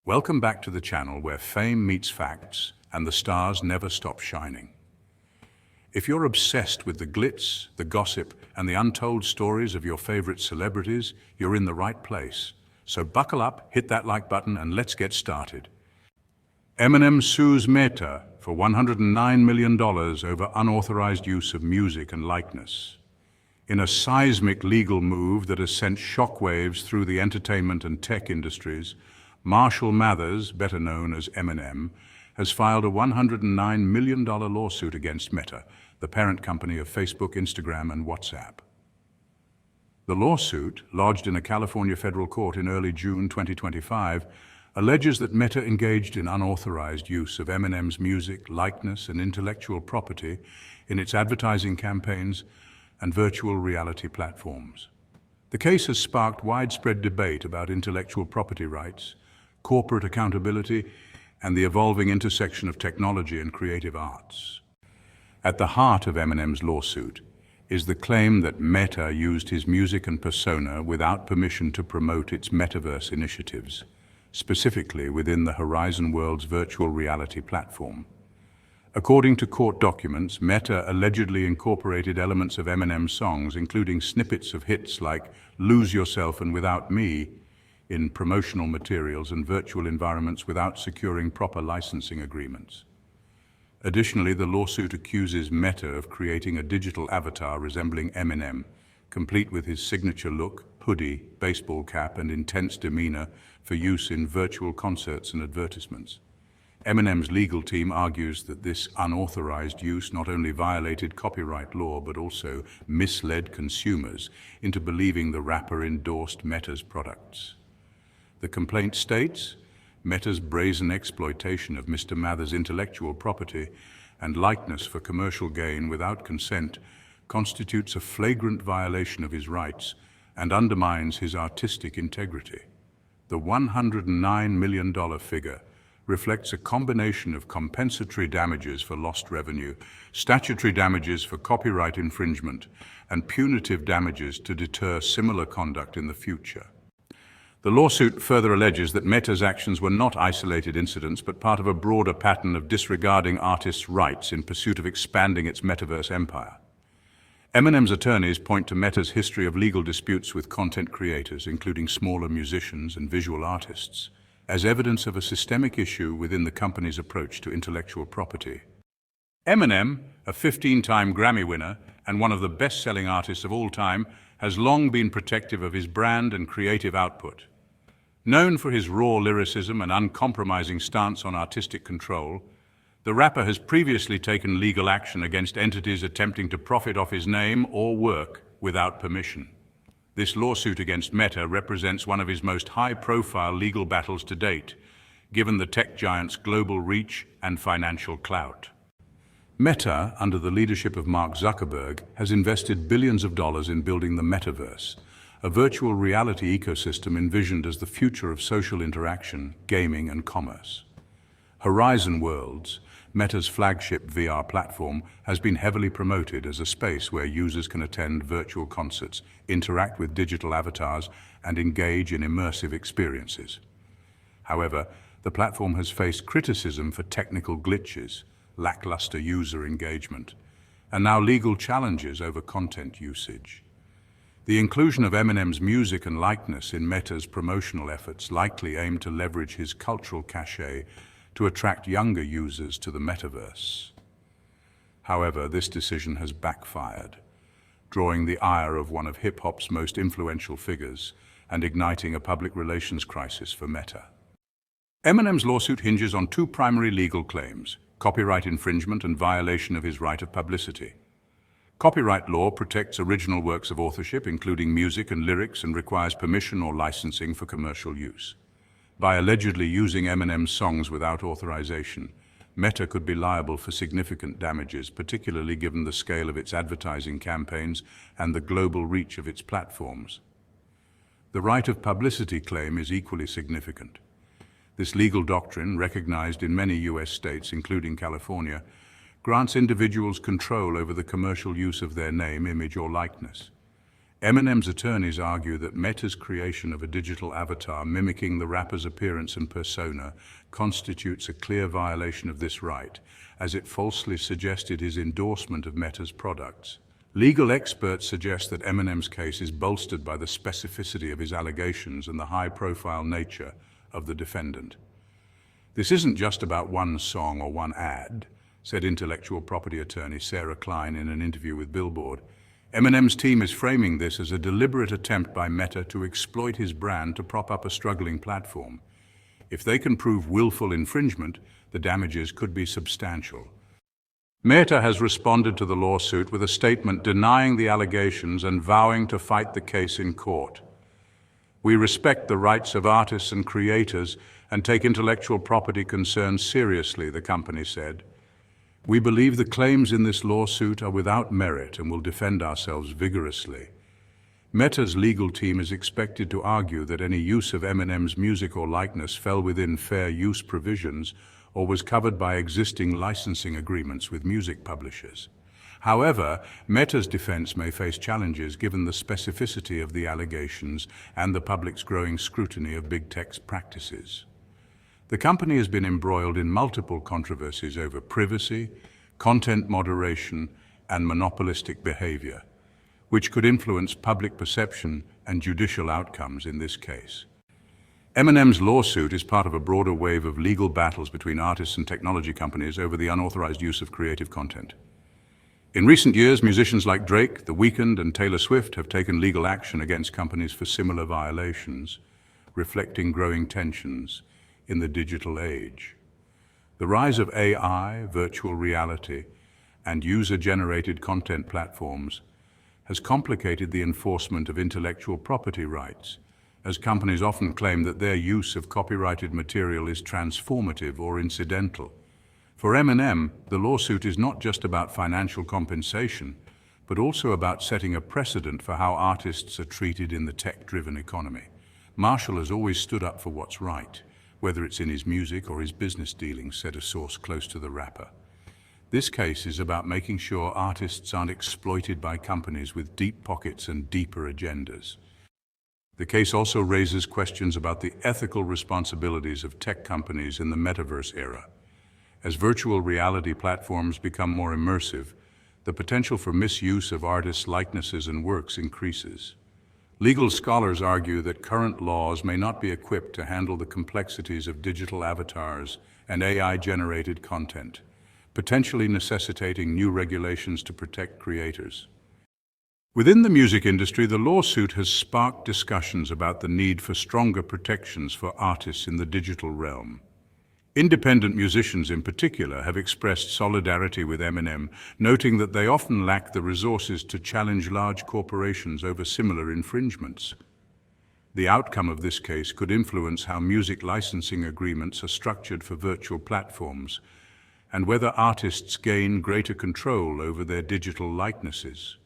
Welcome back to the channel where fame meets facts and the stars never stop shining. If you're obsessed with the glitz, the gossip, and the untold stories of your favorite celebrities, you're in the right place. So buckle up, hit that like button, and let's get started. Eminem sues Meta for $109 million over unauthorized use of music and likeness. In a seismic legal move that has sent shockwaves through the entertainment and tech industries, Marshall Mathers, better known as Eminem, has filed a $109 million lawsuit against Meta, the parent company of Facebook, Instagram, and WhatsApp. The lawsuit, lodged in a California federal court in early June 2025, alleges that Meta engaged in unauthorized use of Eminem's music, likeness, and intellectual property in its advertising campaigns and virtual reality platforms. The case has sparked widespread debate about intellectual property rights, corporate accountability, and the evolving intersection of technology and creative arts. At the heart of Eminem's lawsuit is the claim that Meta used his music and persona without permission to promote its metaverse initiatives, specifically within the Horizon World's virtual reality platform. According to court documents, Meta allegedly incorporated elements of Eminem's songs, including snippets of hits like Lose Yourself and Without Me, in promotional materials and virtual environments without securing proper licensing agreements. Additionally, the lawsuit accuses Meta of creating a digital avatar resembling Eminem, complete with his signature look, hoodie, baseball cap, and intense demeanor for use in virtual concerts and advertisements. Eminem's legal team argues that this unauthorized use not only violated copyright law but also misled consumers into believing the rapper endorsed Meta's products. The complaint states, Meta's brazen exploitation of Mr. Mathers' intellectual property and likeness for commercial gain without consent constitutes a flagrant violation of his rights and undermines his artistic integrity. The $109 million figure reflects a combination of compensatory damages for lost revenue, statutory damages for copyright infringement, and punitive damages to deter similar conduct in the future. The lawsuit further alleges that Meta's actions were not isolated incidents but part of a broader pattern of disregarding artists' rights in pursuit of expanding its metaverse empire. Eminem's attorneys point to Meta's history of legal disputes with content creators, including smaller musicians and visual artists, as evidence of a systemic issue within the company's approach to intellectual property. Eminem, a 15-time Grammy winner and one of the best-selling artists of all time, has long been protective of his brand and creative output. Known for his raw lyricism and uncompromising stance on artistic control, the rapper has previously taken legal action against entities attempting to profit off his name or work without permission. This lawsuit against Meta represents one of his most high-profile legal battles to date, given the tech giant's global reach and financial clout. Meta, under the leadership of Mark Zuckerberg, has invested billions of dollars in building the metaverse, a virtual reality ecosystem envisioned as the future of social interaction, gaming, and commerce. Horizon Worlds, Meta's flagship VR platform, has been heavily promoted as a space where users can attend virtual concerts, interact with digital avatars, and engage in immersive experiences. However, the platform has faced criticism for technical glitches, lackluster user engagement, and now legal challenges over content usage. The inclusion of Eminem's music and likeness in Meta's promotional efforts likely aim to leverage his cultural cachet to attract younger users to the metaverse. However, this decision has backfired, drawing the ire of one of hip-hop's most influential figures and igniting a public relations crisis for Meta. Eminem's lawsuit hinges on two primary legal claims: copyright infringement and violation of his right of publicity. Copyright law protects original works of authorship, including music and lyrics, and requires permission or licensing for commercial use. By allegedly using Eminem's songs without authorization, Meta could be liable for significant damages, particularly given the scale of its advertising campaigns and the global reach of its platforms. The right of publicity claim is equally significant. This legal doctrine, recognized in many U.S. states, including California, grants individuals control over the commercial use of their name, image, or likeness. Eminem's attorneys argue that Meta's creation of a digital avatar mimicking the rapper's appearance and persona constitutes a clear violation of this right, as it falsely suggested his endorsement of Meta's products. Legal experts suggest that Eminem's case is bolstered by the specificity of his allegations and the high-profile nature of the defendant. "This isn't just about one song or one ad," said intellectual property attorney Sarah Klein in an interview with Billboard. Eminem's team is framing this as a deliberate attempt by Meta to exploit his brand to prop up a struggling platform. If they can prove willful infringement, the damages could be substantial. Meta has responded to the lawsuit with a statement denying the allegations and vowing to fight the case in court. "We respect the rights of artists and creators and take intellectual property concerns seriously," the company said. "We believe the claims in this lawsuit are without merit and will defend ourselves vigorously." Meta's legal team is expected to argue that any use of Eminem's music or likeness fell within fair use provisions or was covered by existing licensing agreements with music publishers. However, Meta's defense may face challenges given the specificity of the allegations and the public's growing scrutiny of big tech's practices. The company has been embroiled in multiple controversies over privacy, content moderation, and monopolistic behavior, which could influence public perception and judicial outcomes in this case. Eminem's lawsuit is part of a broader wave of legal battles between artists and technology companies over the unauthorized use of creative content. In recent years, musicians like Drake, The Weeknd, and Taylor Swift have taken legal action against companies for similar violations, reflecting growing tensions in the digital age. The rise of AI, virtual reality, and user-generated content platforms has complicated the enforcement of intellectual property rights, as companies often claim that their use of copyrighted material is transformative or incidental. For Eminem, the lawsuit is not just about financial compensation, but also about setting a precedent for how artists are treated in the tech-driven economy. Marshall has always stood up for what's right, whether it's in his music or his business dealings, said a source close to the rapper. This case is about making sure artists aren't exploited by companies with deep pockets and deeper agendas. The case also raises questions about the ethical responsibilities of tech companies in the metaverse era. As virtual reality platforms become more immersive, the potential for misuse of artists' likenesses and works increases. Legal scholars argue that current laws may not be equipped to handle the complexities of digital avatars and AI-generated content, potentially necessitating new regulations to protect creators. Within the music industry, the lawsuit has sparked discussions about the need for stronger protections for artists in the digital realm. Independent musicians in particular have expressed solidarity with Eminem, noting that they often lack the resources to challenge large corporations over similar infringements. The outcome of this case could influence how music licensing agreements are structured for virtual platforms, and whether artists gain greater control over their digital likenesses.